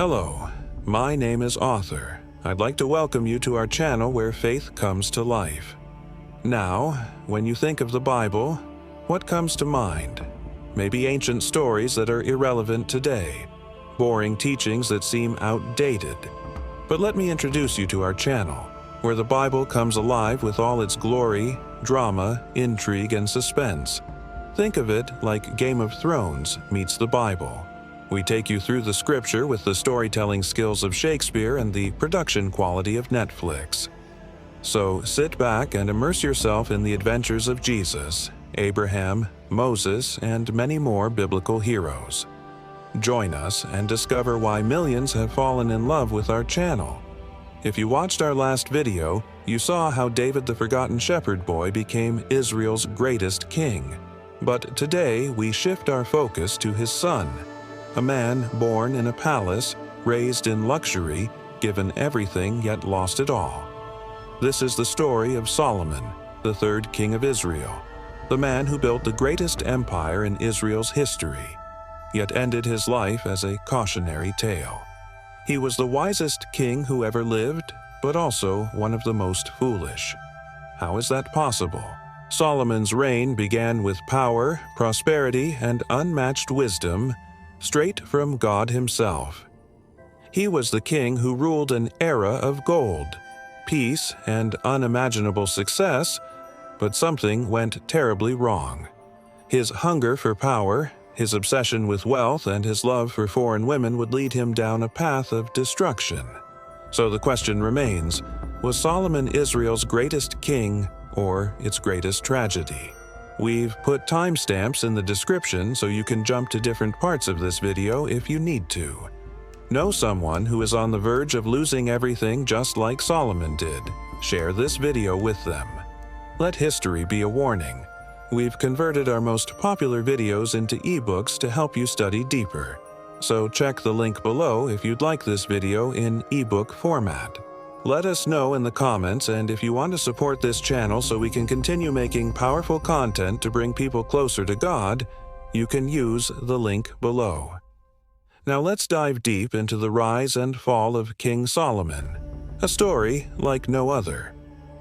Hello, my name is Arthur. I'd like to welcome you to our channel where faith comes to life. Now, when you think of the Bible, what comes to mind? Maybe ancient stories that are irrelevant today, boring teachings that seem outdated. But let me introduce you to our channel, where the Bible comes alive with all its glory, drama, intrigue, and suspense. Think of it like Game of Thrones meets the Bible. We take you through the scripture with the storytelling skills of Shakespeare and the production quality of Netflix. So sit back and immerse yourself in the adventures of Jesus, Abraham, Moses, and many more biblical heroes. Join us and discover why millions have fallen in love with our channel. If you watched our last video, you saw how David the Forgotten Shepherd Boy became Israel's greatest king. But today we shift our focus to his son, a man born in a palace, raised in luxury, given everything yet lost it all. This is the story of Solomon, the third king of Israel, the man who built the greatest empire in Israel's history, yet ended his life as a cautionary tale. He was the wisest king who ever lived, but also one of the most foolish. How is that possible? Solomon's reign began with power, prosperity, and unmatched wisdom, straight from God himself. He was the king who ruled an era of gold, peace, and unimaginable success, but something went terribly wrong. His hunger for power, his obsession with wealth, and his love for foreign women would lead him down a path of destruction. So the question remains, was Solomon Israel's greatest king or its greatest tragedy? We've put timestamps in the description so you can jump to different parts of this video if you need to. Know someone who is on the verge of losing everything just like Solomon did. Share this video with them. Let history be a warning. We've converted our most popular videos into ebooks to help you study deeper. So check the link below if you'd like this video in ebook format. Let us know in the comments, and if you want to support this channel so we can continue making powerful content to bring people closer to God, you can use the link below. Now let's dive deep into the rise and fall of King Solomon, a story like no other.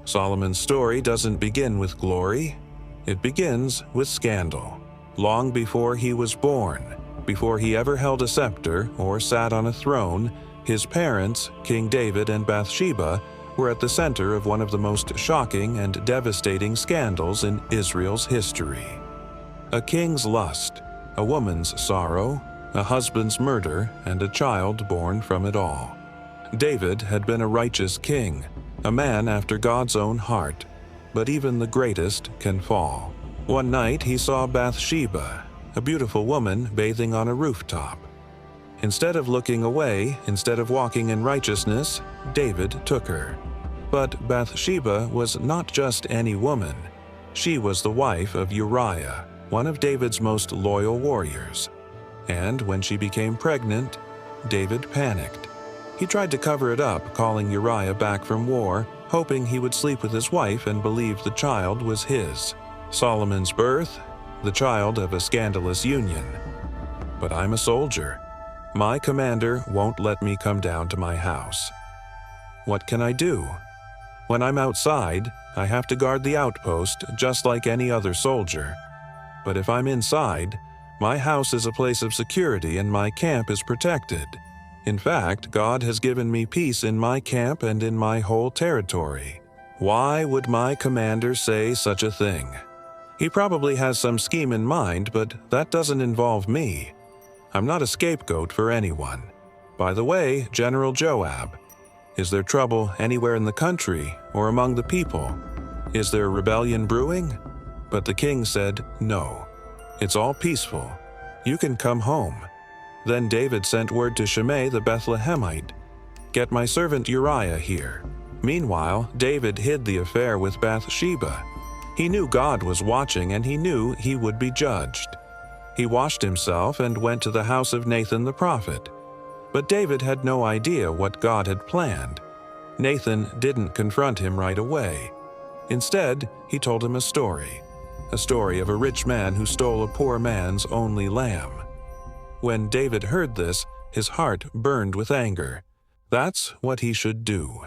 Solomon's story doesn't begin with glory, it begins with scandal. Long before he was born, before he ever held a scepter or sat on a throne, his parents, King David and Bathsheba, were at the center of one of the most shocking and devastating scandals in Israel's history. A king's lust, a woman's sorrow, a husband's murder, and a child born from it all. David had been a righteous king, a man after God's own heart, but even the greatest can fall. One night he saw Bathsheba, a beautiful woman bathing on a rooftop. Instead of looking away, instead of walking in righteousness, David took her. But Bathsheba was not just any woman. She was the wife of Uriah, one of David's most loyal warriors. And when she became pregnant, David panicked. He tried to cover it up, calling Uriah back from war, hoping he would sleep with his wife and believe the child was his. Solomon's birth, the child of a scandalous union. But I'm a soldier. My commander won't let me come down to my house. What can I do? When I'm outside, I have to guard the outpost just like any other soldier. But if I'm inside, my house is a place of security and my camp is protected. In fact, God has given me peace in my camp and in my whole territory. Why would my commander say such a thing? He probably has some scheme in mind, but that doesn't involve me. I'm not a scapegoat for anyone. By the way, General Joab, is there trouble anywhere in the country or among the people? Is there rebellion brewing? But the king said, no. It's all peaceful. You can come home. Then David sent word to Shimei the Bethlehemite, get my servant Uriah here. Meanwhile, David hid the affair with Bathsheba. He knew God was watching and he knew he would be judged. He washed himself and went to the house of Nathan the prophet. But David had no idea what God had planned. Nathan didn't confront him right away. Instead, he told him a story of a rich man who stole a poor man's only lamb. When David heard this, His heart burned with anger. That's what he should do.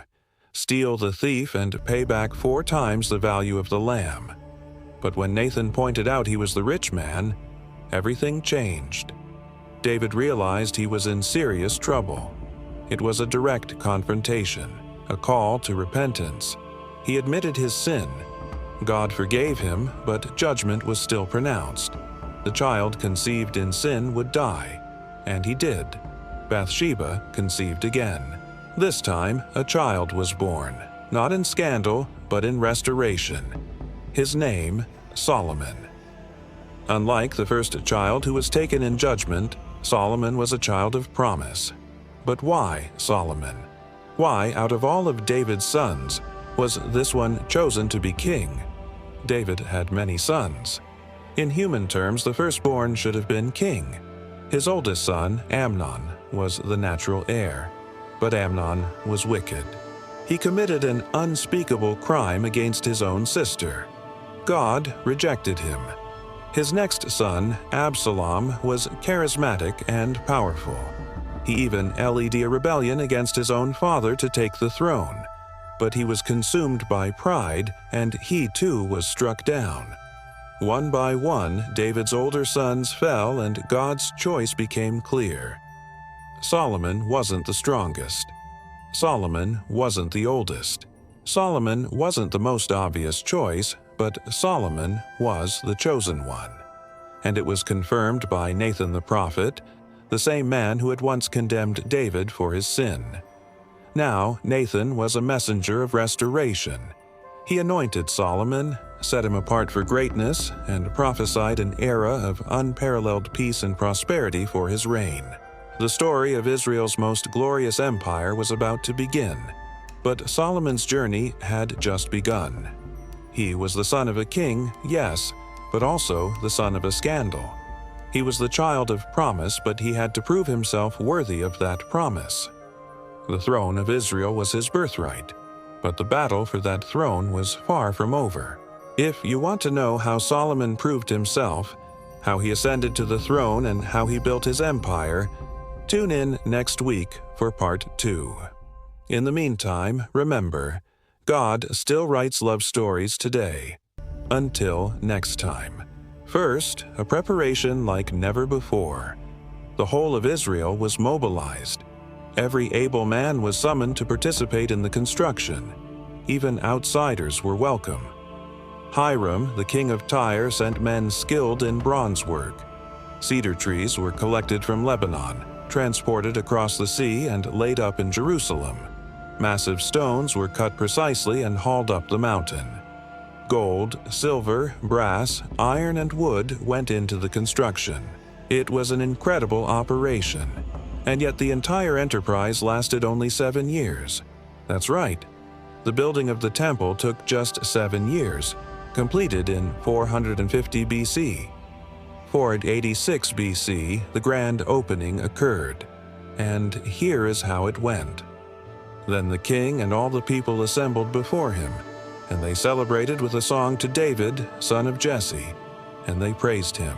Steal the thief and pay back 4 times the value of the lamb. But when Nathan pointed out he was the rich man, everything changed. David realized he was in serious trouble. It was a direct confrontation, a call to repentance. He admitted his sin. God forgave him, but judgment was still pronounced. The child conceived in sin would die, and he did. Bathsheba conceived again. This time, a child was born, not in scandal, but in restoration. His name, Solomon. Unlike the first child who was taken in judgment, Solomon was a child of promise. But why Solomon? Why, out of all of David's sons, was this one chosen to be king? David had many sons. In human terms, the firstborn should have been king. His oldest son, Amnon, was the natural heir. But Amnon was wicked. He committed an unspeakable crime against his own sister. God rejected him. His next son, Absalom, was charismatic and powerful. He even led a rebellion against his own father to take the throne. But he was consumed by pride, and he too was struck down. One by one, David's older sons fell, and God's choice became clear. Solomon wasn't the strongest. Solomon wasn't the oldest. Solomon wasn't the most obvious choice, but Solomon was the chosen one. And it was confirmed by Nathan the prophet, the same man who had once condemned David for his sin. Now, Nathan was a messenger of restoration. He anointed Solomon, set him apart for greatness, and prophesied an era of unparalleled peace and prosperity for his reign. The story of Israel's most glorious empire was about to begin, but Solomon's journey had just begun. He was the son of a king, yes, but also the son of a scandal. He was the child of promise, but he had to prove himself worthy of that promise. The throne of Israel was his birthright, but the battle for that throne was far from over. If you want to know how Solomon proved himself, how he ascended to the throne, and how he built his empire, tune in next week for part 2. In the meantime, remember, God still writes love stories today. Until next time. First, a preparation like never before. The whole of Israel was mobilized. Every able man was summoned to participate in the construction. Even outsiders were welcome. Hiram, the king of Tyre, sent men skilled in bronze work. Cedar trees were collected from Lebanon, transported across the sea, and laid up in Jerusalem. Massive stones were cut precisely and hauled up the mountain. Gold, silver, brass, iron, and wood went into the construction. It was an incredible operation, and yet the entire enterprise lasted only 7 years. That's right. The building of the temple took just 7 years, completed in 450 BC. 486 BC, the grand opening occurred, and here is how it went. Then the king and all the people assembled before him, and they celebrated with a song to David, son of Jesse, and they praised him.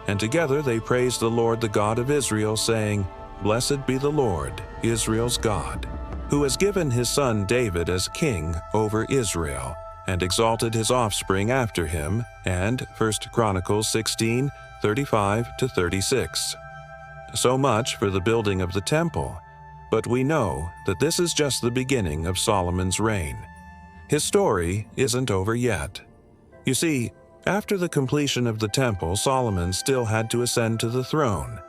And together they praised the Lord, the God of Israel, saying, "Blessed be the Lord, Israel's God, who has given his son David as king over Israel, and exalted his offspring after him," and 1 Chronicles 16, 35-36. So much for the building of the temple, but we know that this is just the beginning of Solomon's reign. His story isn't over yet. You see, after the completion of the temple, Solomon still had to ascend to the throne.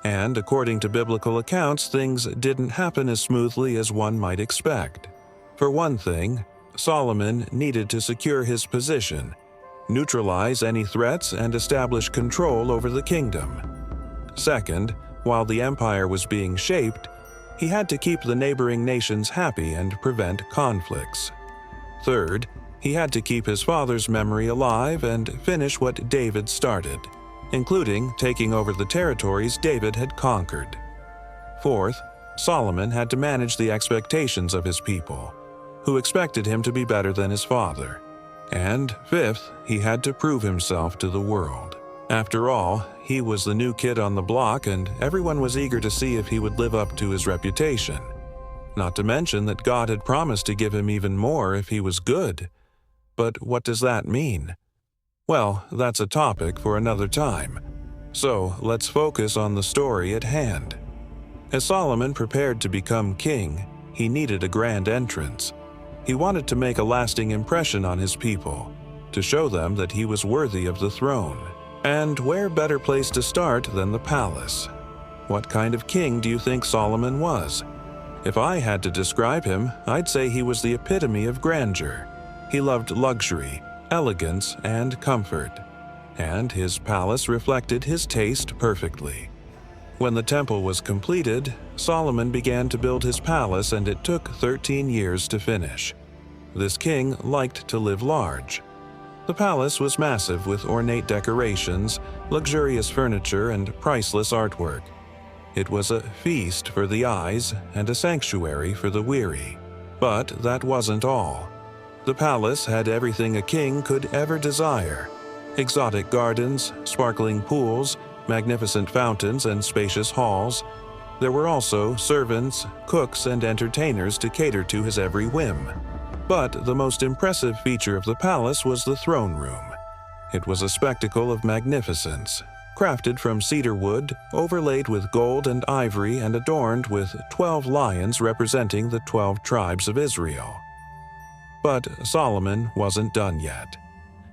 And according to biblical accounts, things didn't happen as smoothly as one might expect. For one thing, Solomon needed to secure his position, neutralize any threats, and establish control over the kingdom. Second, while the empire was being shaped, he had to keep the neighboring nations happy and prevent conflicts. Third, he had to keep his father's memory alive and finish what David started, including taking over the territories David had conquered. Fourth, Solomon had to manage the expectations of his people, who expected him to be better than his father. And fifth, he had to prove himself to the world. After all, he was the new kid on the block and everyone was eager to see if he would live up to his reputation. Not to mention that God had promised to give him even more if he was good. But what does that mean? Well, that's a topic for another time. So let's focus on the story at hand. As Solomon prepared to become king, he needed a grand entrance. He wanted to make a lasting impression on his people, to show them that he was worthy of the throne. And where better place to start than the palace? What kind of king do you think Solomon was? If I had to describe him, I'd say he was the epitome of grandeur. He loved luxury, elegance, and comfort, and his palace reflected his taste perfectly. When the temple was completed, Solomon began to build his palace and it took 13 years to finish. This king liked to live large. The palace was massive with ornate decorations, luxurious furniture, and priceless artwork. It was a feast for the eyes and a sanctuary for the weary. But that wasn't all. The palace had everything a king could ever desire: exotic gardens, sparkling pools, magnificent fountains, and spacious halls. There were also servants, cooks, and entertainers to cater to his every whim. But the most impressive feature of the palace was the throne room. It was a spectacle of magnificence, crafted from cedar wood, overlaid with gold and ivory, and adorned with 12 lions representing the 12 tribes of Israel. But Solomon wasn't done yet.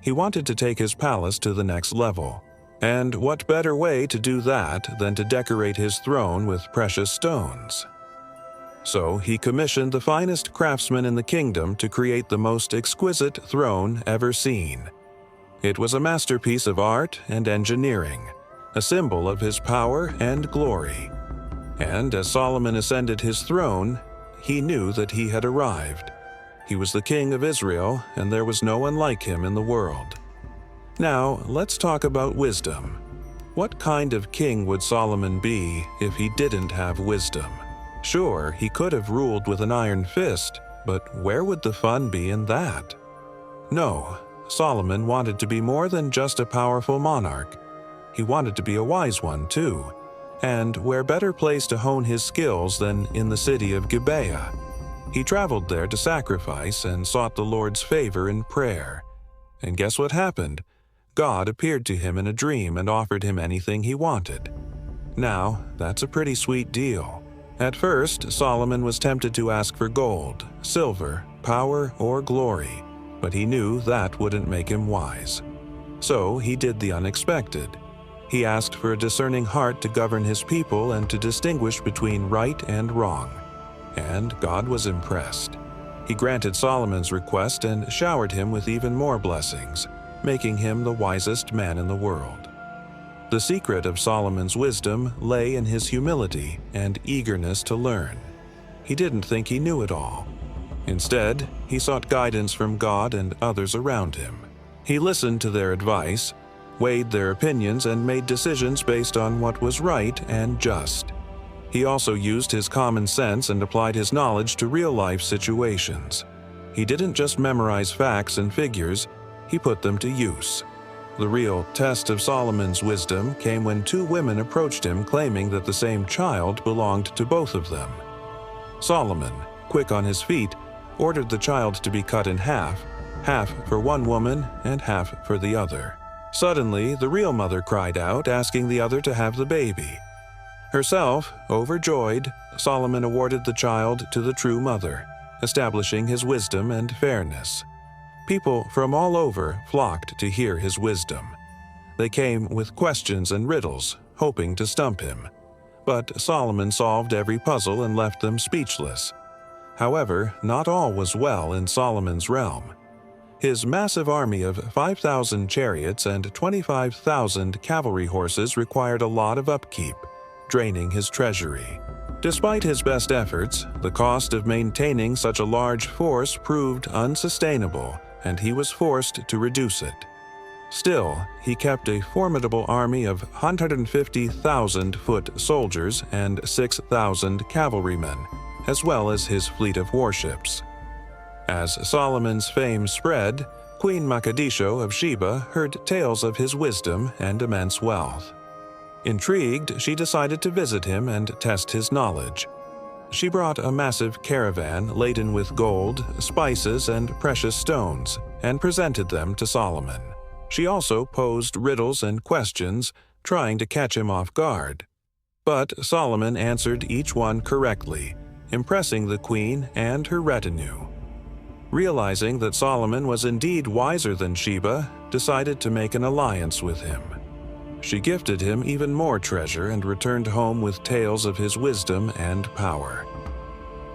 He wanted to take his palace to the next level. And what better way to do that than to decorate his throne with precious stones? So he commissioned the finest craftsmen in the kingdom to create the most exquisite throne ever seen. It was a masterpiece of art and engineering, a symbol of his power and glory. And as Solomon ascended his throne, he knew that he had arrived. He was the king of Israel, and there was no one like him in the world. Now, let's talk about wisdom. What kind of king would Solomon be if he didn't have wisdom? Sure, he could have ruled with an iron fist, but where would the fun be in that? No, Solomon wanted to be more than just a powerful monarch. He wanted to be a wise one, too. And where better place to hone his skills than in the city of Gibeah? He traveled there to sacrifice and sought the Lord's favor in prayer. And guess what happened? God appeared to him in a dream and offered him anything he wanted. Now, that's a pretty sweet deal. At first, Solomon was tempted to ask for gold, silver, power, or glory, but he knew that wouldn't make him wise. So he did the unexpected. He asked for a discerning heart to govern his people and to distinguish between right and wrong. And God was impressed. He granted Solomon's request and showered him with even more blessings, making him the wisest man in the world. The secret of Solomon's wisdom lay in his humility and eagerness to learn. He didn't think he knew it all. Instead, he sought guidance from God and others around him. He listened to their advice, weighed their opinions, and made decisions based on what was right and just. He also used his common sense and applied his knowledge to real-life situations. He didn't just memorize facts and figures, he put them to use. The real test of Solomon's wisdom came when two women approached him claiming that the same child belonged to both of them. Solomon, quick on his feet, ordered the child to be cut in half for one woman and half for the other. Suddenly, the real mother cried out, asking the other to have the baby. Herself, overjoyed, Solomon awarded the child to the true mother, establishing his wisdom and fairness. People from all over flocked to hear his wisdom. They came with questions and riddles, hoping to stump him. But Solomon solved every puzzle and left them speechless. However, not all was well in Solomon's realm. His massive army of 5,000 chariots and 25,000 cavalry horses required a lot of upkeep, draining his treasury. Despite his best efforts, the cost of maintaining such a large force proved unsustainable, and he was forced to reduce it. Still, he kept a formidable army of 150,000 foot soldiers and 6,000 cavalrymen, as well as his fleet of warships. As Solomon's fame spread, Queen Makadisho of Sheba heard tales of his wisdom and immense wealth. Intrigued, she decided to visit him and test his knowledge. She brought a massive caravan laden with gold, spices, and precious stones, and presented them to Solomon. She also posed riddles and questions, trying to catch him off guard. But Solomon answered each one correctly, impressing the queen and her retinue. Realizing that Solomon was indeed wiser than Sheba, decided to make an alliance with him. She gifted him even more treasure and returned home with tales of his wisdom and power.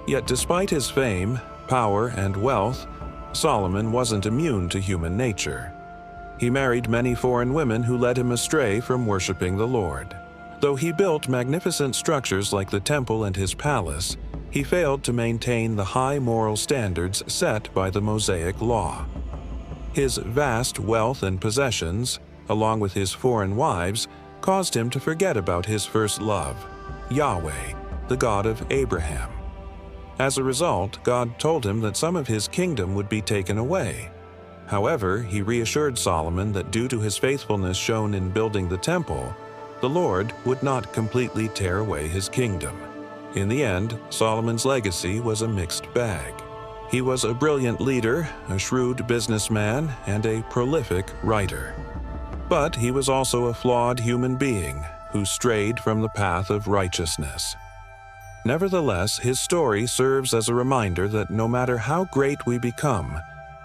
Yet despite his fame, power, and wealth, Solomon wasn't immune to human nature. He married many foreign women who led him astray from worshiping the Lord. Though he built magnificent structures like the temple and his palace, he failed to maintain the high moral standards set by the Mosaic Law. His vast wealth and possessions, along with his foreign wives, caused him to forget about his first love, Yahweh, the God of Abraham. As a result, God told him that some of his kingdom would be taken away. However, he reassured Solomon that due to his faithfulness shown in building the temple, the Lord would not completely tear away his kingdom. In the end, Solomon's legacy was a mixed bag. He was a brilliant leader, a shrewd businessman, and a prolific writer. But he was also a flawed human being who strayed from the path of righteousness. Nevertheless, his story serves as a reminder that no matter how great we become,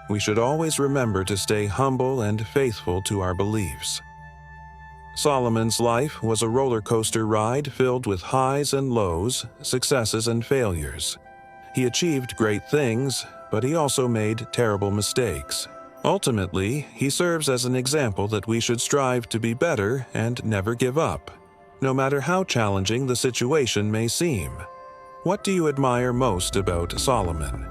we should always remember to stay humble and faithful to our beliefs. Solomon's life was a roller coaster ride filled with highs and lows, successes and failures. He achieved great things, but he also made terrible mistakes. Ultimately, he serves as an example that we should strive to be better and never give up, no matter how challenging the situation may seem. What do you admire most about Solomon?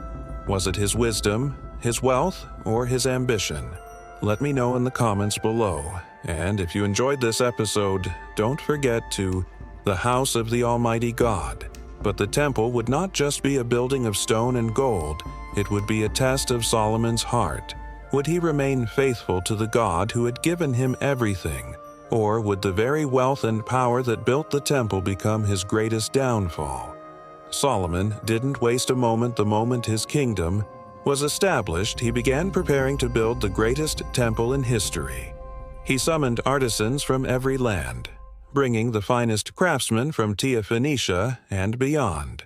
Was it his wisdom, his wealth, or his ambition? Let me know in the comments below. And if you enjoyed this episode, don't forget to the house of the Almighty God. But the temple would not just be a building of stone and gold, it would be a test of Solomon's heart. Would he remain faithful to the God who had given him everything, or would the very wealth and power that built the temple become his greatest downfall? Solomon didn't waste a moment the moment his kingdom was established. He began preparing to build the greatest temple in history. He summoned artisans from every land, bringing the finest craftsmen from Phoenicia and beyond.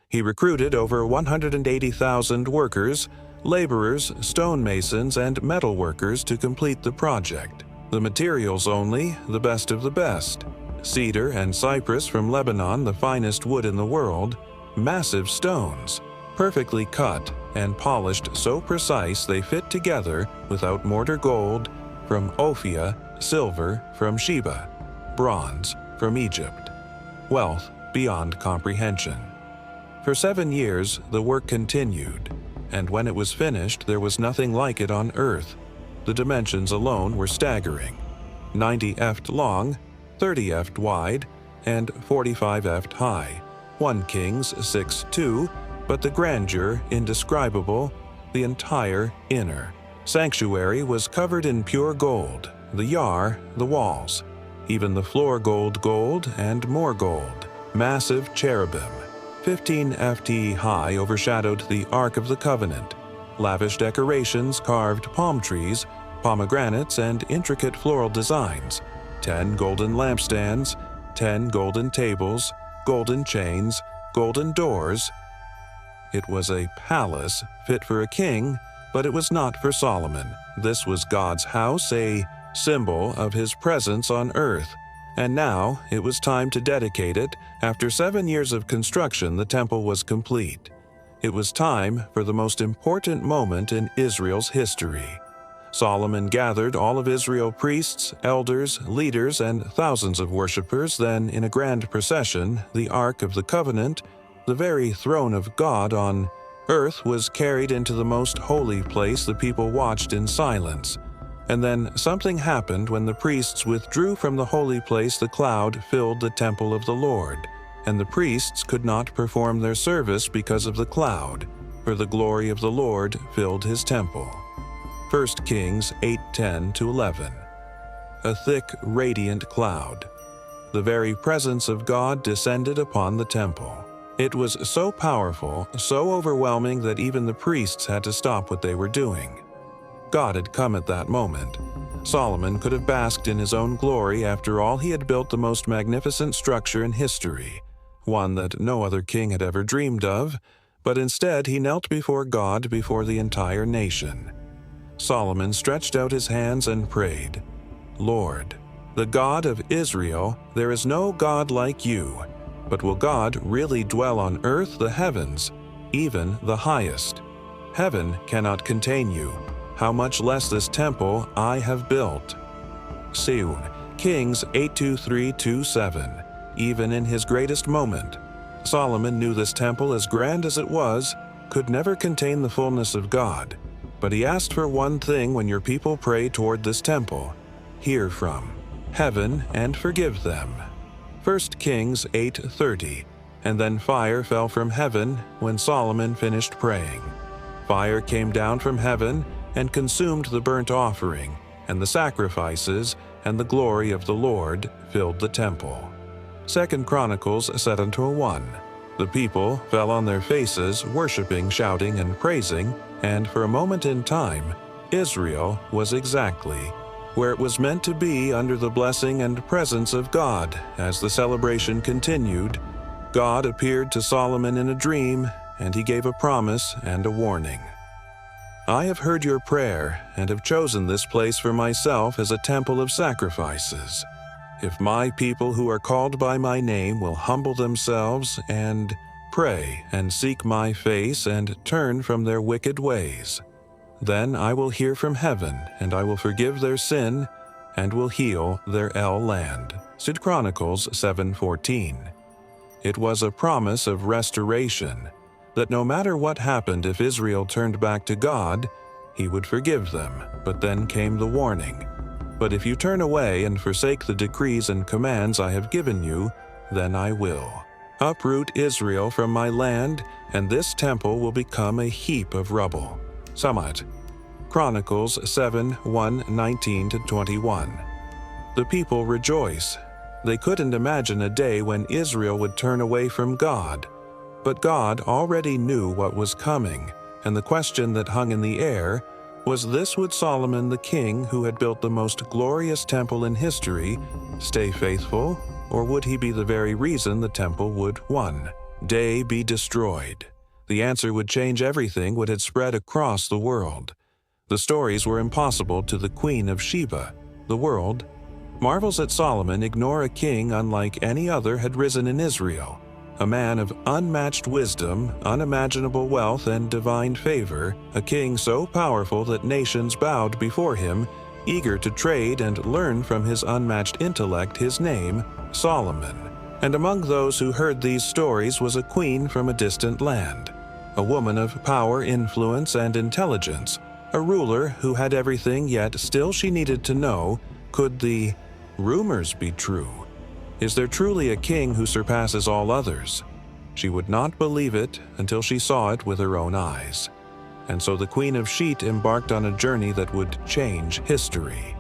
He recruited over 180,000 workers, laborers, stonemasons, and metal workers to complete the project. The materials only, the best of the best. Cedar and cypress from Lebanon, the finest wood in the world. Massive stones, perfectly cut and polished so precise they fit together without mortar. Gold from Ophir, silver from Sheba, bronze from Egypt. Wealth beyond comprehension. For 7 years, the work continued, and when it was finished, there was nothing like it on earth. The dimensions alone were staggering: 90 ft long, 30 ft wide, and 45 ft high. 1 Kings 6:2, but the grandeur indescribable. The entire inner sanctuary was covered in pure gold, the yar, the walls, even the floor gold and more gold. Massive cherubim, 15 ft high, overshadowed the Ark of the Covenant. Lavish decorations, carved palm trees, pomegranates, and intricate floral designs. 10 golden lampstands, 10 golden tables, golden chains, golden doors. It was a palace fit for a king, but it was not for Solomon. This was God's house, a symbol of his presence on earth. And now it was time to dedicate it. After 7 years of construction, the temple was complete. It was time for the most important moment in Israel's history. Solomon gathered all of Israel, priests, elders, leaders, and thousands of worshippers. Then, in a grand procession, the Ark of the Covenant, the very throne of God on earth, was carried into the most holy place. The people watched in silence. And then something happened. When the priests withdrew from the holy place, the cloud filled the temple of the Lord, and the priests could not perform their service because of the cloud, for the glory of the Lord filled his temple. 1 Kings 8:10-11. A thick, radiant cloud. The very presence of God descended upon the temple. It was so powerful, so overwhelming that even the priests had to stop what they were doing. God had come at that moment. Solomon could have basked in his own glory after all. He had built the most magnificent structure in history, one that no other king had ever dreamed of, but instead he knelt before God before the entire nation. Solomon stretched out his hands and prayed, "Lord, the God of Israel, there is no God like you. But will God really dwell on earth, the heavens, even the highest? Heaven cannot contain you. How much less this temple I have built?" Seun, Kings 8:23-7. Even in his greatest moment, Solomon knew this temple, as grand as it was, could never contain the fullness of God. But he asked for one thing: when your people pray toward this temple, hear from heaven and forgive them. 1 Kings 8:30. And then fire fell from heaven when Solomon finished praying. Fire came down from heaven and consumed the burnt offering and the sacrifices, and the glory of the Lord filled the temple. 2 Chronicles 7:1. The people fell on their faces, worshiping, shouting, and praising, and for a moment in time, Israel was exactly where it was meant to be, under the blessing and presence of God. As the celebration continued, God appeared to Solomon in a dream, and he gave a promise and a warning. "I have heard your prayer and have chosen this place for myself as a temple of sacrifices. If my people who are called by my name will humble themselves and pray and seek my face and turn from their wicked ways, then I will hear from heaven, and I will forgive their sin and will heal their land." 2 Chronicles 7:14. It was a promise of restoration, that no matter what happened, if Israel turned back to God, he would forgive them. But then came the warning: "But if you turn away and forsake the decrees and commands I have given you, then I will uproot Israel from my land, and this temple will become a heap of rubble." Summit. Chronicles 7:1-19-21. The people rejoice. They couldn't imagine a day when Israel would turn away from God. But God already knew what was coming, and the question that hung in the air was this: would Solomon, the king who had built the most glorious temple in history, stay faithful, or would he be the very reason the temple would one day be destroyed? The answer would change everything what had spread across the world. The stories were impossible to the Queen of Sheba. The world marvels at Solomon. Ignore a king unlike any other had risen in Israel, a man of unmatched wisdom, unimaginable wealth, and divine favor, a king so powerful that nations bowed before him, eager to trade and learn from his unmatched intellect. His name, Solomon. And among those who heard these stories was a queen from a distant land, a woman of power, influence, and intelligence, a ruler who had everything, yet still she needed to know, could the rumors be true? Is there truly a king who surpasses all others? She would not believe it until she saw it with her own eyes. And so the Queen of Sheba embarked on a journey that would change history.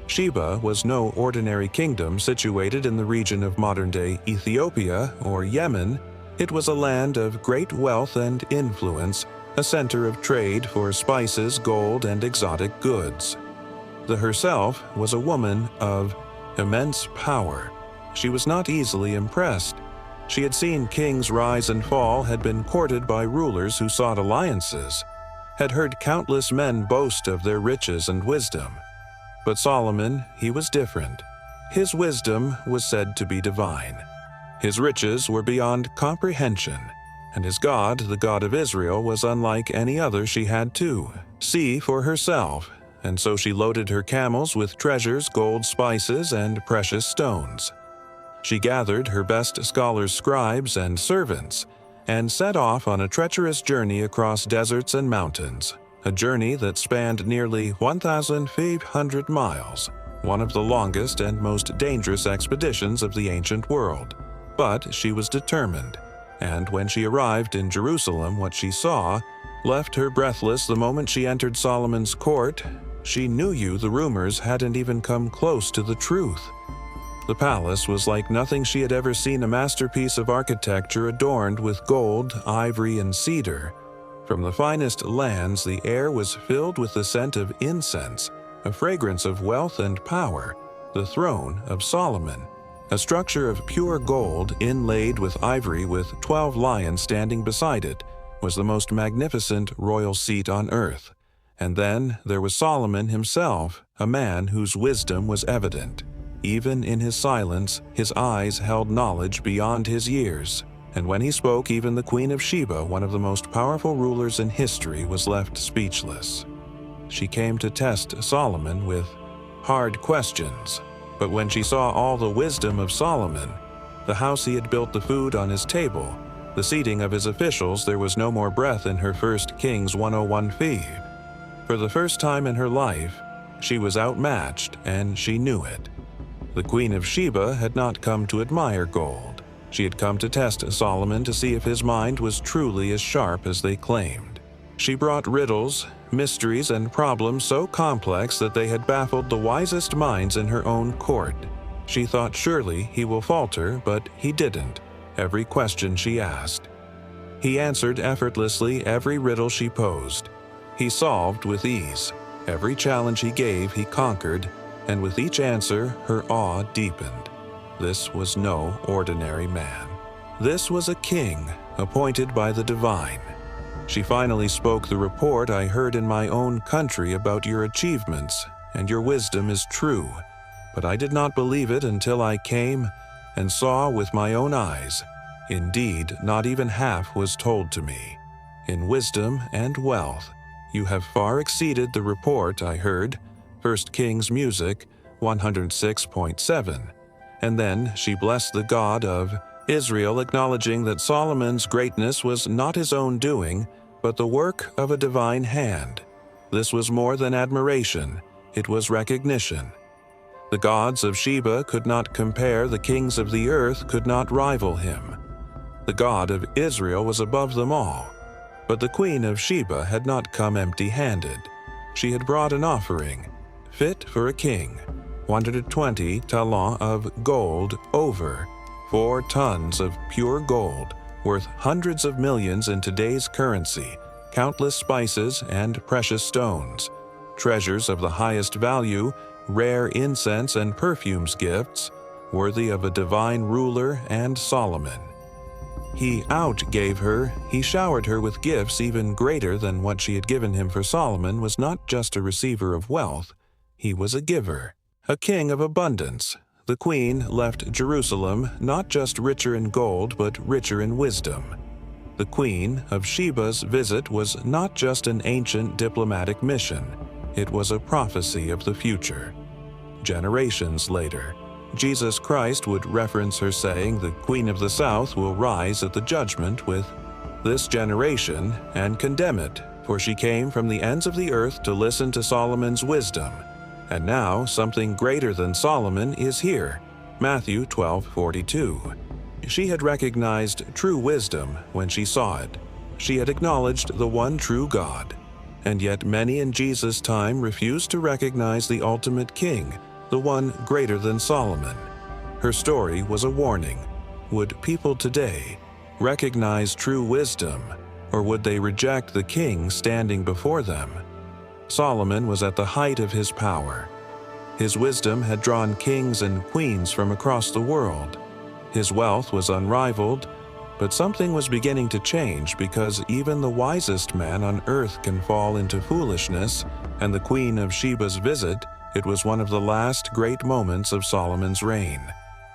Sheba was no ordinary kingdom situated in the region of modern-day Ethiopia or Yemen. It was a land of great wealth and influence, a center of trade for spices, gold, and exotic goods. The herself was a woman of immense power. She was not easily impressed. She had seen kings rise and fall, had been courted by rulers who sought alliances, had heard countless men boast of their riches and wisdom. But Solomon, he was different. His wisdom was said to be divine. His riches were beyond comprehension, and his God, the God of Israel, was unlike any other she had to see for herself, and so she loaded her camels with treasures, gold, spices, and precious stones. She gathered her best scholars, scribes, and servants, and set off on a treacherous journey across deserts and mountains, a journey that spanned nearly 1,500 miles, one of the longest and most dangerous expeditions of the ancient world. But she was determined, and when she arrived in Jerusalem, what she saw left her breathless the moment she entered Solomon's court. She knew the rumors hadn't even come close to the truth. The palace was like nothing she had ever seen, a masterpiece of architecture adorned with gold, ivory, and cedar. From the finest lands, the air was filled with the scent of incense, a fragrance of wealth and power. The throne of Solomon, a structure of pure gold inlaid with ivory with 12 lions standing beside it, was the most magnificent royal seat on earth. And then there was Solomon himself, a man whose wisdom was evident. Even in his silence, his eyes held knowledge beyond his years. And when he spoke, even the Queen of Sheba, one of the most powerful rulers in history, was left speechless. She came to test Solomon with hard questions. But when she saw all the wisdom of Solomon, the house he had built, the food on his table, the seating of his officials, there was no more breath in her 1 Kings 1:01 feed. For the first time in her life, she was outmatched, and she knew it. The Queen of Sheba had not come to admire gold. She had come to test Solomon to see if his mind was truly as sharp as they claimed. She brought riddles, mysteries, and problems so complex that they had baffled the wisest minds in her own court. She thought surely he will falter, but he didn't. Every question she asked, he answered effortlessly. Every riddle she posed, he solved with ease. Every challenge he gave, he conquered, and with each answer, her awe deepened. This was no ordinary man. This was a king, appointed by the divine. She finally spoke. The report I heard in my own country about your achievements and your wisdom is true, but I did not believe it until I came and saw with my own eyes. Indeed, not even half was told to me. In wisdom and wealth, you have far exceeded the report I heard. 1 Kings Music 106.7. And then she blessed the God of Israel, acknowledging that Solomon's greatness was not his own doing, but the work of a divine hand. This was more than admiration, it was recognition. The gods of Sheba could not compare, the kings of the earth could not rival him. The God of Israel was above them all. But the Queen of Sheba had not come empty-handed. She had brought an offering, fit for a king, 120 talents of gold, over 4 tons of pure gold, worth hundreds of millions in today's currency, countless spices and precious stones, treasures of the highest value, rare incense and perfumes, gifts worthy of a divine ruler and Solomon. He outgave her, he showered her with gifts even greater than what she had given him, for Solomon was not just a receiver of wealth, he was a giver. A king of abundance. The queen left Jerusalem not just richer in gold, but richer in wisdom. The Queen of Sheba's visit was not just an ancient diplomatic mission, it was a prophecy of the future. Generations later, Jesus Christ would reference her, saying, "The Queen of the South will rise at the judgment with this generation and condemn it, for she came from the ends of the earth to listen to Solomon's wisdom. And now something greater than Solomon is here." Matthew 12:42. She had recognized true wisdom when she saw it. She had acknowledged the one true God. And yet many in Jesus' time refused to recognize the ultimate king, the one greater than Solomon. Her story was a warning. Would people today recognize true wisdom, or would they reject the king standing before them? Solomon was at the height of his power. His wisdom had drawn kings and queens from across the world. His wealth was unrivaled, but something was beginning to change, because even the wisest man on earth can fall into foolishness, and the Queen of Sheba's visit, it was one of the last great moments of Solomon's reign.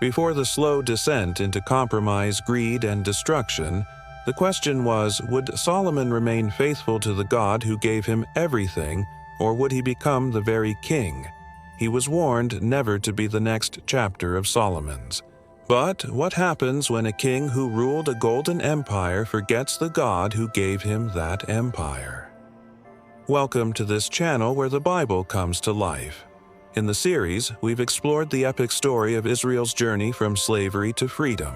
Before the slow descent into compromise, greed, and destruction, the question was, would Solomon remain faithful to the God who gave him everything, or would he become the very king? He was warned never to be the next chapter of Solomon's. But what happens when a king who ruled a golden empire forgets the God who gave him that empire? Welcome to this channel where the Bible comes to life. In the series, we've explored the epic story of Israel's journey from slavery to freedom,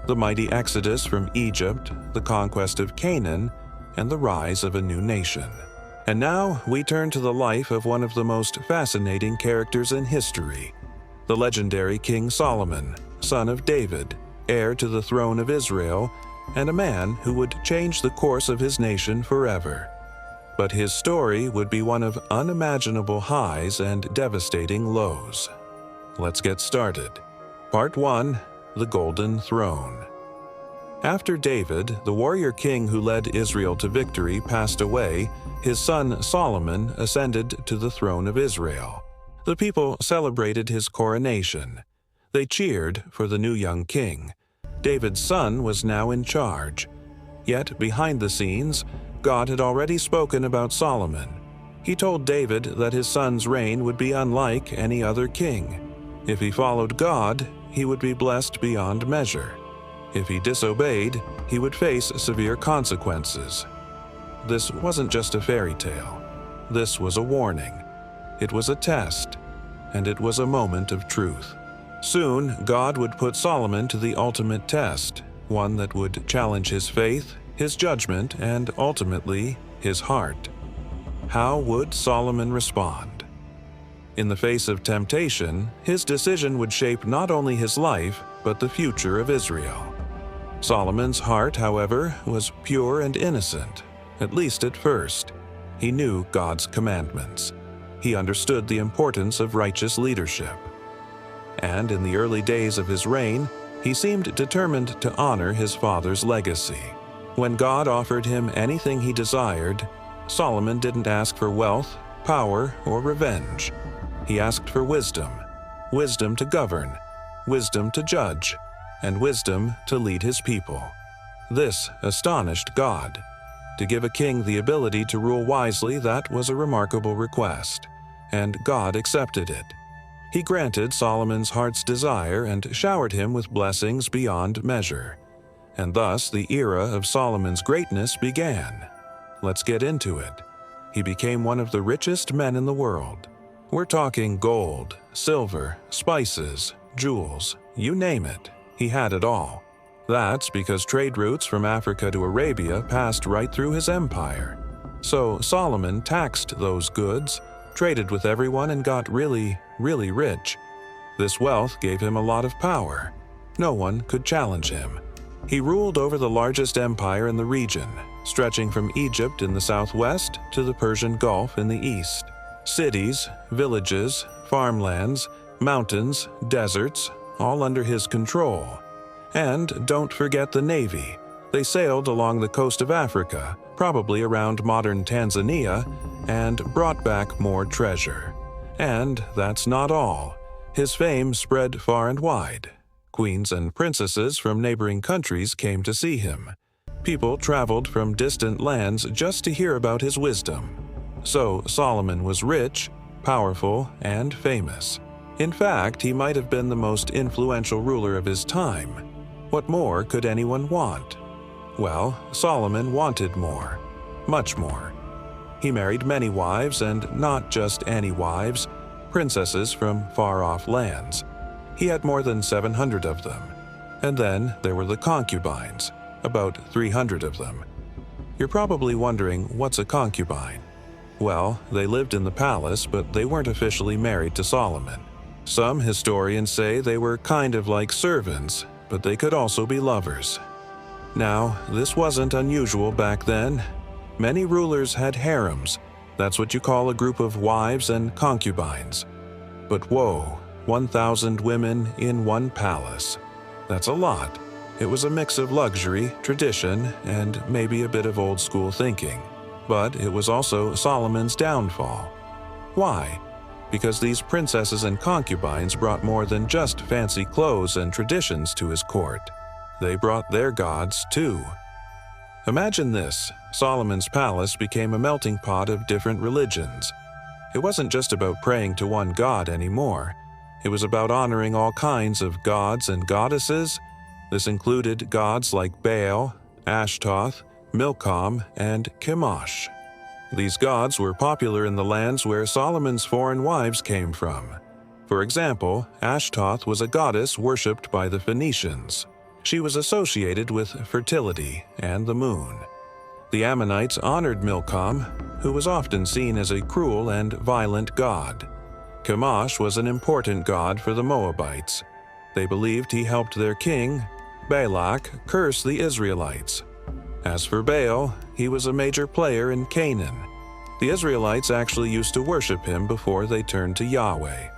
the mighty exodus from Egypt, the conquest of Canaan, and the rise of a new nation. And now we turn to the life of one of the most fascinating characters in history, the legendary King Solomon, son of David, heir to the throne of Israel, and a man who would change the course of his nation forever. But his story would be one of unimaginable highs and devastating lows. Let's get started. Part 1: The Golden Throne. After David, the warrior king who led Israel to victory, passed away, his son Solomon ascended to the throne of Israel. The people celebrated his coronation. They cheered for the new young king. David's son was now in charge. Yet, behind the scenes, God had already spoken about Solomon. He told David that his son's reign would be unlike any other king. If he followed God, he would be blessed beyond measure. If he disobeyed, he would face severe consequences. This wasn't just a fairy tale. This was a warning. It was a test, and it was a moment of truth. Soon, God would put Solomon to the ultimate test, one that would challenge his faith, his judgment, and ultimately, his heart. How would Solomon respond? In the face of temptation, his decision would shape not only his life, but the future of Israel. Solomon's heart, however, was pure and innocent, at least at first. He knew God's commandments. He understood the importance of righteous leadership. And in the early days of his reign, he seemed determined to honor his father's legacy. When God offered him anything he desired, Solomon didn't ask for wealth, power, or revenge. He asked for wisdom, wisdom to govern, wisdom to judge, and wisdom to lead his people. This astonished God. To give a king the ability to rule wisely, that was a remarkable request, and God accepted it. He granted Solomon's heart's desire and showered him with blessings beyond measure. And thus the era of Solomon's greatness began. Let's get into it. He became one of the richest men in the world. We're talking gold, silver, spices, jewels, you name it. He had it all. That's because trade routes from Africa to Arabia passed right through his empire. So Solomon taxed those goods, traded with everyone, and got really, really rich. This wealth gave him a lot of power. No one could challenge him. He ruled over the largest empire in the region, stretching from Egypt in the southwest to the Persian Gulf in the east. Cities, villages, farmlands, mountains, deserts, all under his control. And don't forget the Navy. They sailed along the coast of Africa, probably around modern Tanzania, and brought back more treasure. And that's not all. His fame spread far and wide. Queens and princesses from neighboring countries came to see him. People traveled from distant lands just to hear about his wisdom. So Solomon was rich, powerful, and famous. In fact, he might have been the most influential ruler of his time. What more could anyone want? Well, Solomon wanted more, much more. He married many wives, and not just any wives, princesses from far-off lands. He had more than 700 of them. And then there were the concubines, about 300 of them. You're probably wondering, what's a concubine? Well, they lived in the palace, but they weren't officially married to Solomon. Some historians say they were kind of like servants, but they could also be lovers. Now, this wasn't unusual back then. Many rulers had harems. That's what you call a group of wives and concubines. But whoa, 1,000 women in one palace. That's a lot. It was a mix of luxury, tradition, and maybe a bit of old-school thinking. But it was also Solomon's downfall. Why? Because these princesses and concubines brought more than just fancy clothes and traditions to his court. They brought their gods, too. Imagine this: Solomon's palace became a melting pot of different religions. It wasn't just about praying to one god anymore. It was about honoring all kinds of gods and goddesses. This included gods like Baal, Ashtaroth, Milcom, and Chemosh. These gods were popular in the lands where Solomon's foreign wives came from. For example, Ashtaroth was a goddess worshipped by the Phoenicians. She was associated with fertility and the moon. The Ammonites honored Milcom, who was often seen as a cruel and violent god. Chemosh was an important god for the Moabites. They believed he helped their king, Balak, curse the Israelites. As for Baal, he was a major player in Canaan. The Israelites actually used to worship him before they turned to Yahweh.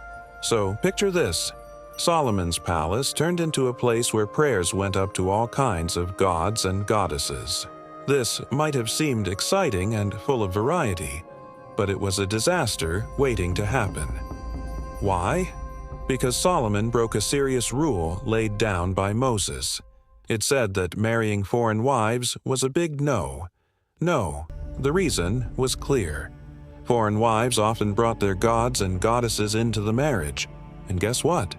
So picture this. Solomon's palace turned into a place where prayers went up to all kinds of gods and goddesses. This might have seemed exciting and full of variety, but it was a disaster waiting to happen. Why? Because Solomon broke a serious rule laid down by Moses. It said that marrying foreign wives was a big no. No, the reason was clear. Foreign wives often brought their gods and goddesses into the marriage, and guess what?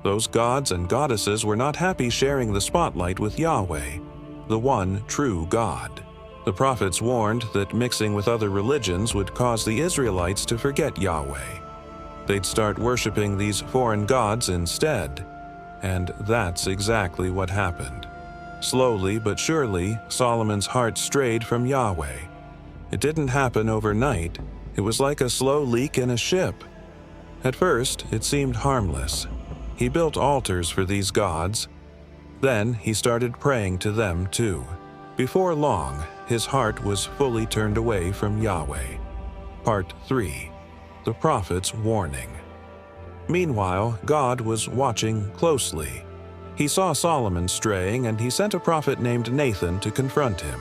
Those gods and goddesses were not happy sharing the spotlight with Yahweh, the one true God. The prophets warned that mixing with other religions would cause the Israelites to forget Yahweh. They'd start worshiping these foreign gods instead, and that's exactly what happened. Slowly but surely, Solomon's heart strayed from Yahweh. It didn't happen overnight. It was like a slow leak in a ship. At first, it seemed harmless. He built altars for these gods. Then he started praying to them too. Before long, his heart was fully turned away from Yahweh. Part 3. The Prophet's Warning. Meanwhile, God was watching closely. He saw Solomon straying, and he sent a prophet named Nathan to confront him.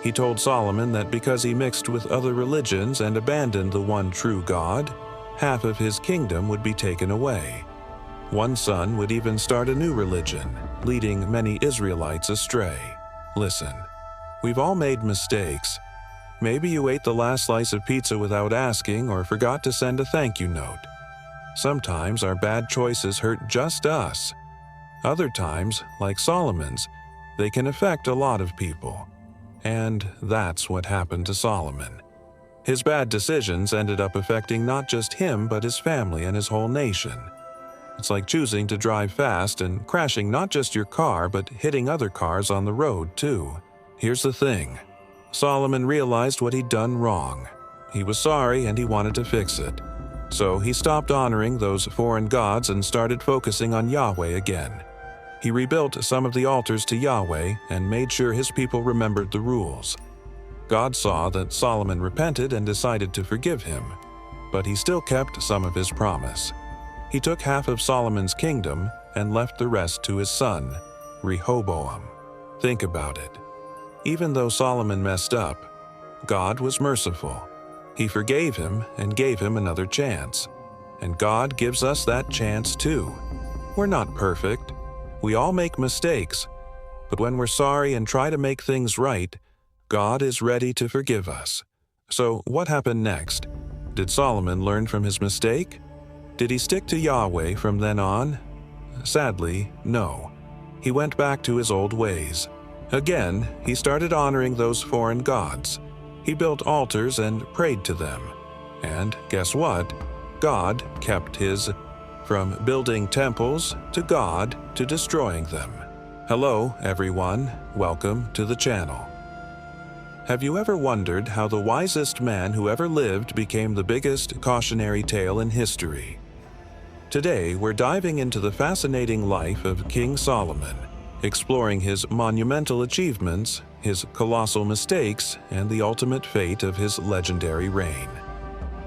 He told Solomon that because he mixed with other religions and abandoned the one true God, half of his kingdom would be taken away. One son would even start a new religion, leading many Israelites astray. Listen, we've all made mistakes. Maybe you ate the last slice of pizza without asking or forgot to send a thank you note. Sometimes our bad choices hurt just us. Other times, like Solomon's, they can affect a lot of people. And that's what happened to Solomon. His bad decisions ended up affecting not just him but his family and his whole nation. It's like choosing to drive fast and crashing not just your car but hitting other cars on the road too. Here's the thing. Solomon realized what he'd done wrong. He was sorry and he wanted to fix it. So he stopped honoring those foreign gods and started focusing on Yahweh again. He rebuilt some of the altars to Yahweh and made sure his people remembered the rules. God saw that Solomon repented and decided to forgive him, but he still kept some of his promise. He took half of Solomon's kingdom and left the rest to his son, Rehoboam. Think about it. Even though Solomon messed up, God was merciful. He forgave him and gave him another chance. And God gives us that chance too. We're not perfect. We all make mistakes. But when we're sorry and try to make things right, God is ready to forgive us. So what happened next? Did Solomon learn from his mistake? Did he stick to Yahweh from then on? Sadly, no. He went back to his old ways. Again, he started honoring those foreign gods. He built altars and prayed to them. And guess what? God kept his. From building temples to God to destroying them. Hello, everyone. Welcome to the channel. Have you ever wondered how the wisest man who ever lived became the biggest cautionary tale in history? Today, we're diving into the fascinating life of King Solomon, exploring his monumental achievements, his colossal mistakes, and the ultimate fate of his legendary reign.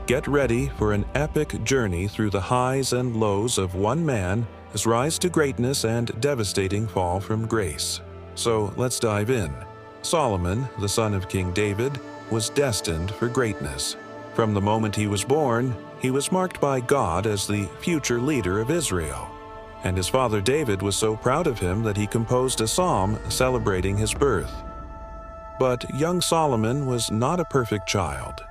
Get ready for an epic journey through the highs and lows of one man, his rise to greatness and devastating fall from grace. So let's dive in. Solomon, the son of King David, was destined for greatness. From the moment he was born, he was marked by God as the future leader of Israel. And his father David was so proud of him that he composed a psalm celebrating his birth. But young Solomon was not a perfect child.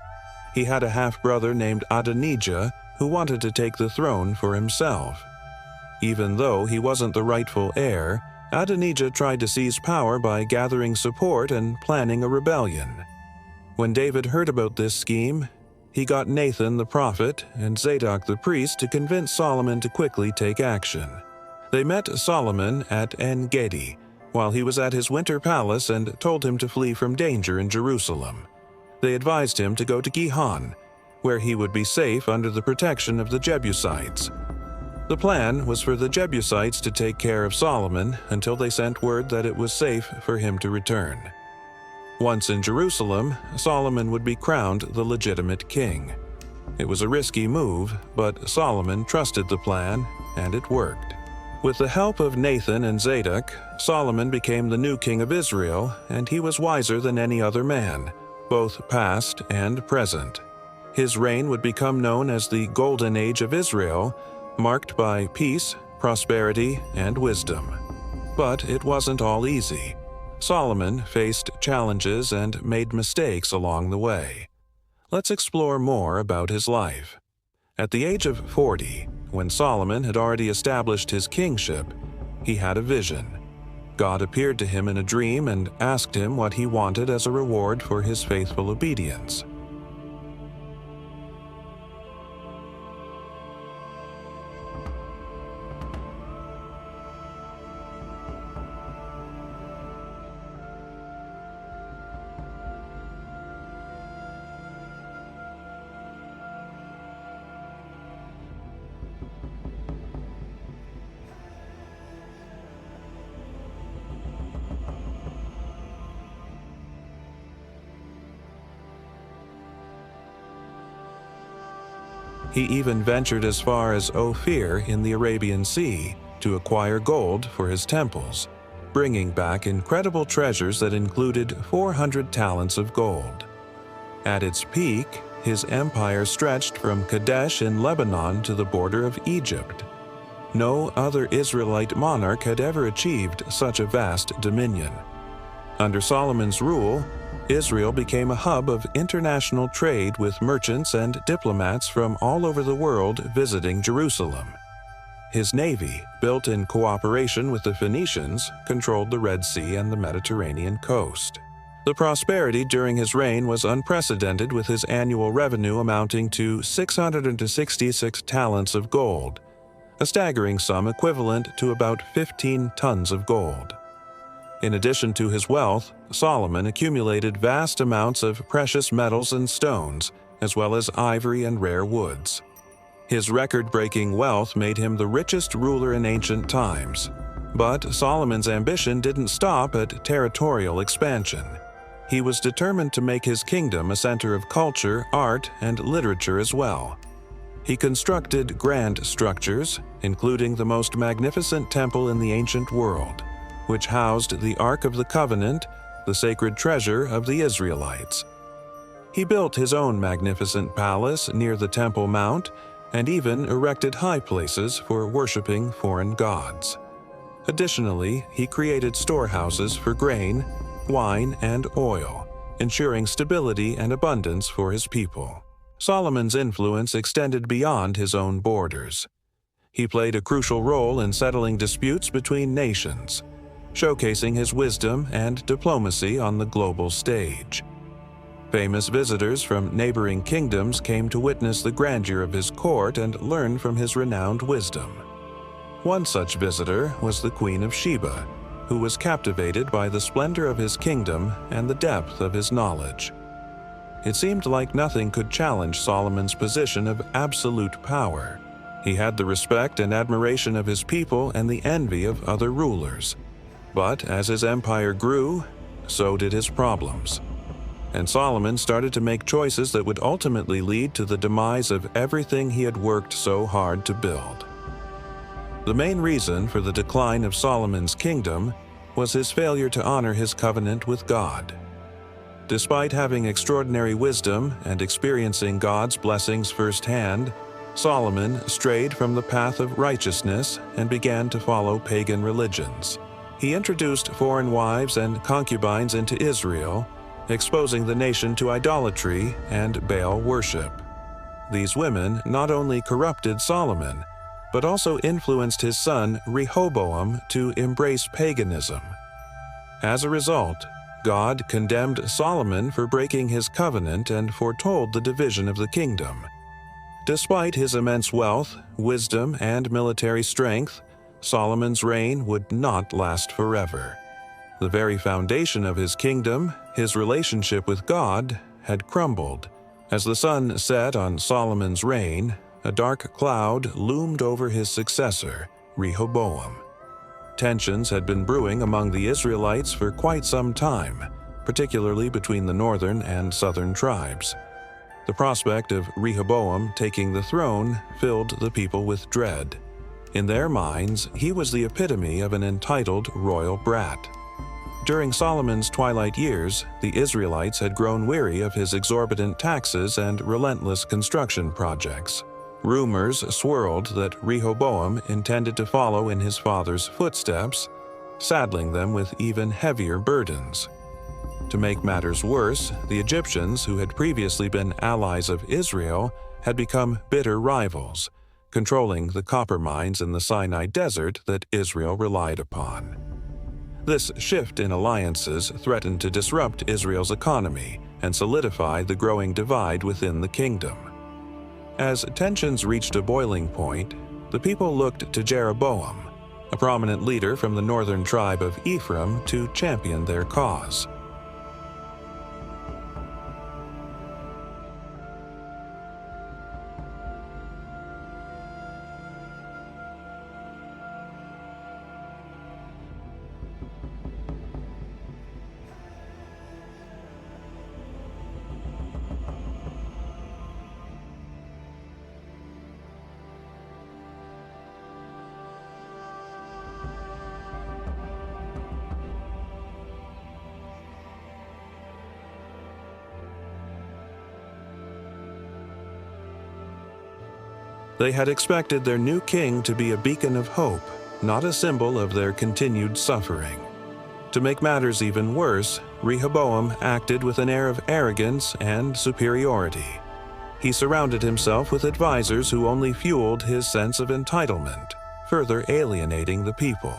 He had a half-brother named Adonijah who wanted to take the throne for himself. Even though he wasn't the rightful heir, Adonijah tried to seize power by gathering support and planning a rebellion. When David heard about this scheme, he got Nathan the prophet and Zadok the priest to convince Solomon to quickly take action. They met Solomon at En-Gedi, while he was at his winter palace and told him to flee from danger in Jerusalem. They advised him to go to Gihon, where he would be safe under the protection of the Jebusites. The plan was for the Jebusites to take care of Solomon until they sent word that it was safe for him to return. Once in Jerusalem, Solomon would be crowned the legitimate king. It was a risky move, but Solomon trusted the plan, and it worked. With the help of Nathan and Zadok, Solomon became the new king of Israel, and he was wiser than any other man, both past and present. His reign would become known as the Golden Age of Israel, marked by peace, prosperity, and wisdom. But it wasn't all easy. Solomon faced challenges and made mistakes along the way. Let's explore more about his life. At the age of 40, when Solomon had already established his kingship, he had a vision. God appeared to him in a dream and asked him what he wanted as a reward for his faithful obedience. He even ventured as far as Ophir in the Arabian Sea to acquire gold for his temples, bringing back incredible treasures that included 400 talents of gold. At its peak, his empire stretched from Kadesh in Lebanon to the border of Egypt. No other Israelite monarch had ever achieved such a vast dominion. Under Solomon's rule, Israel became a hub of international trade with merchants and diplomats from all over the world visiting Jerusalem. His navy, built in cooperation with the Phoenicians, controlled the Red Sea and the Mediterranean coast. The prosperity during his reign was unprecedented, with his annual revenue amounting to 666 talents of gold, a staggering sum equivalent to about 15 tons of gold. In addition to his wealth, Solomon accumulated vast amounts of precious metals and stones, as well as ivory and rare woods. His record-breaking wealth made him the richest ruler in ancient times. But Solomon's ambition didn't stop at territorial expansion. He was determined to make his kingdom a center of culture, art, and literature as well. He constructed grand structures, including the most magnificent temple in the ancient world, which housed the Ark of the Covenant, the sacred treasure of the Israelites. He built his own magnificent palace near the Temple Mount and even erected high places for worshiping foreign gods. Additionally, he created storehouses for grain, wine, and oil, ensuring stability and abundance for his people. Solomon's influence extended beyond his own borders. He played a crucial role in settling disputes between nations, showcasing his wisdom and diplomacy on the global stage. Famous visitors from neighboring kingdoms came to witness the grandeur of his court and learn from his renowned wisdom. One such visitor was the Queen of Sheba, who was captivated by the splendor of his kingdom and the depth of his knowledge. It seemed like nothing could challenge Solomon's position of absolute power. He had the respect and admiration of his people and the envy of other rulers. But as his empire grew, so did his problems. And Solomon started to make choices that would ultimately lead to the demise of everything he had worked so hard to build. The main reason for the decline of Solomon's kingdom was his failure to honor his covenant with God. Despite having extraordinary wisdom and experiencing God's blessings firsthand, Solomon strayed from the path of righteousness and began to follow pagan religions. He introduced foreign wives and concubines into Israel, exposing the nation to idolatry and Baal worship. These women not only corrupted Solomon, but also influenced his son Rehoboam to embrace paganism. As a result, God condemned Solomon for breaking his covenant and foretold the division of the kingdom. Despite his immense wealth, wisdom, and military strength, Solomon's reign would not last forever. The very foundation of his kingdom, his relationship with God, had crumbled. As the sun set on Solomon's reign, a dark cloud loomed over his successor, Rehoboam. Tensions had been brewing among the Israelites for quite some time, particularly between the northern and southern tribes. The prospect of Rehoboam taking the throne filled the people with dread. In their minds, he was the epitome of an entitled royal brat. During Solomon's twilight years, the Israelites had grown weary of his exorbitant taxes and relentless construction projects. Rumors swirled that Rehoboam intended to follow in his father's footsteps, saddling them with even heavier burdens. To make matters worse, the Egyptians, who had previously been allies of Israel, had become bitter rivals, controlling the copper mines in the Sinai Desert that Israel relied upon. This shift in alliances threatened to disrupt Israel's economy and solidify the growing divide within the kingdom. As tensions reached a boiling point, the people looked to Jeroboam, a prominent leader from the northern tribe of Ephraim, to champion their cause. They had expected their new king to be a beacon of hope, not a symbol of their continued suffering. To make matters even worse, Rehoboam acted with an air of arrogance and superiority. He surrounded himself with advisors who only fueled his sense of entitlement, further alienating the people.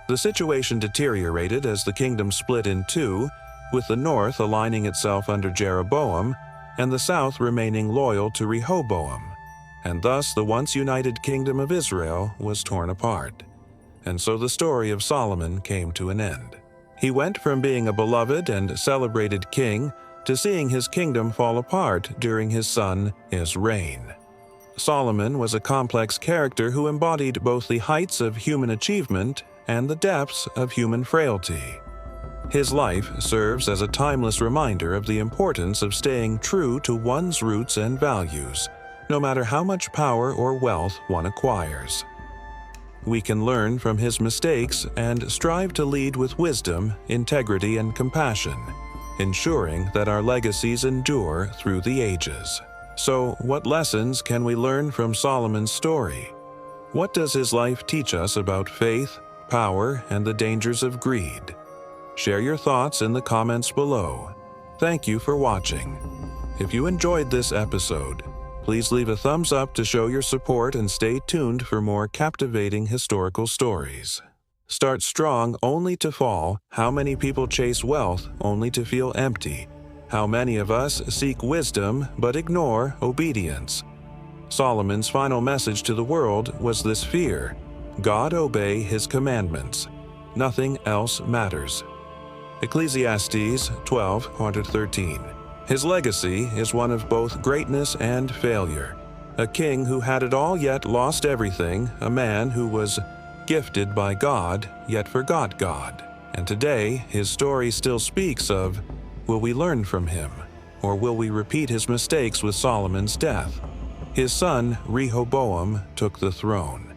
The situation deteriorated as the kingdom split in two, with the north aligning itself under Jeroboam and the south remaining loyal to Rehoboam. And thus the once united kingdom of Israel was torn apart. And so the story of Solomon came to an end. He went from being a beloved and celebrated king to seeing his kingdom fall apart during his son, his reign. Solomon was a complex character who embodied both the heights of human achievement and the depths of human frailty. His life serves as a timeless reminder of the importance of staying true to one's roots and values, no matter how much power or wealth one acquires. We can learn from his mistakes and strive to lead with wisdom, integrity, and compassion, ensuring that our legacies endure through the ages. So, what lessons can we learn from Solomon's story? What does his life teach us about faith, power, and the dangers of greed? Share your thoughts in the comments below. Thank you for watching. If you enjoyed this episode, please leave a thumbs up to show your support and stay tuned for more captivating historical stories. Start strong only to fall. How many people chase wealth only to feel empty? How many of us seek wisdom but ignore obedience? Solomon's final message to the world was this fear: God obey his commandments. Nothing else matters. Ecclesiastes 12:13. His legacy is one of both greatness and failure. A king who had it all yet lost everything, a man who was gifted by God yet forgot God. And today, his story still speaks of, will we learn from him, or will we repeat his mistakes with Solomon's death? His son, Rehoboam, took the throne.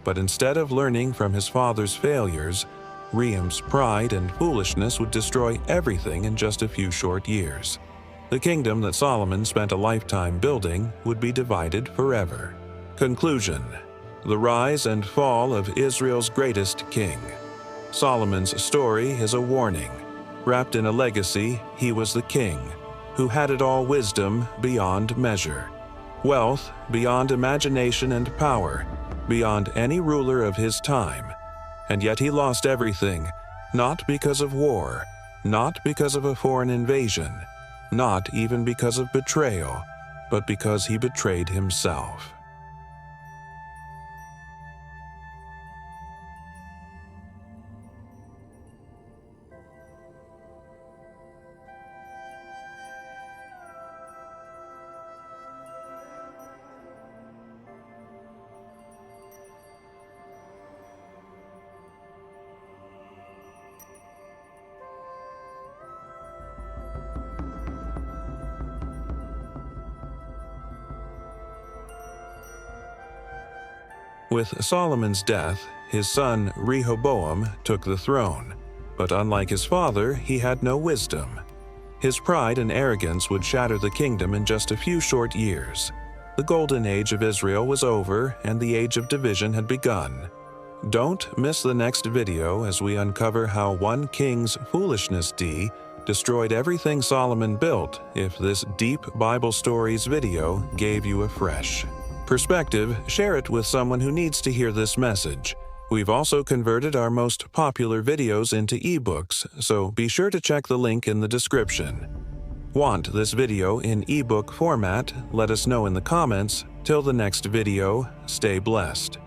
But instead of learning from his father's failures, Reham's pride and foolishness would destroy everything in just a few short years. The kingdom that Solomon spent a lifetime building would be divided forever. Conclusion: the rise and fall of Israel's greatest king. Solomon's story is a warning. Wrapped in a legacy, he was the king, who had it all: wisdom beyond measure, wealth beyond imagination, and power beyond any ruler of his time. And yet he lost everything, not because of war, not because of a foreign invasion, not even because of betrayal, but because he betrayed himself. With Solomon's death, his son Rehoboam took the throne, but unlike his father, he had no wisdom. His pride and arrogance would shatter the kingdom in just a few short years. The golden age of Israel was over, and the age of division had begun. Don't miss the next video as we uncover how one king's foolishness destroyed everything Solomon built. If this deep Bible stories video gave you a fresh perspective, share it with someone who needs to hear this message. We've also converted our most popular videos into ebooks, so be sure to check the link in the description. Want this video in ebook format? Let us know in the comments. Till the next video, stay blessed.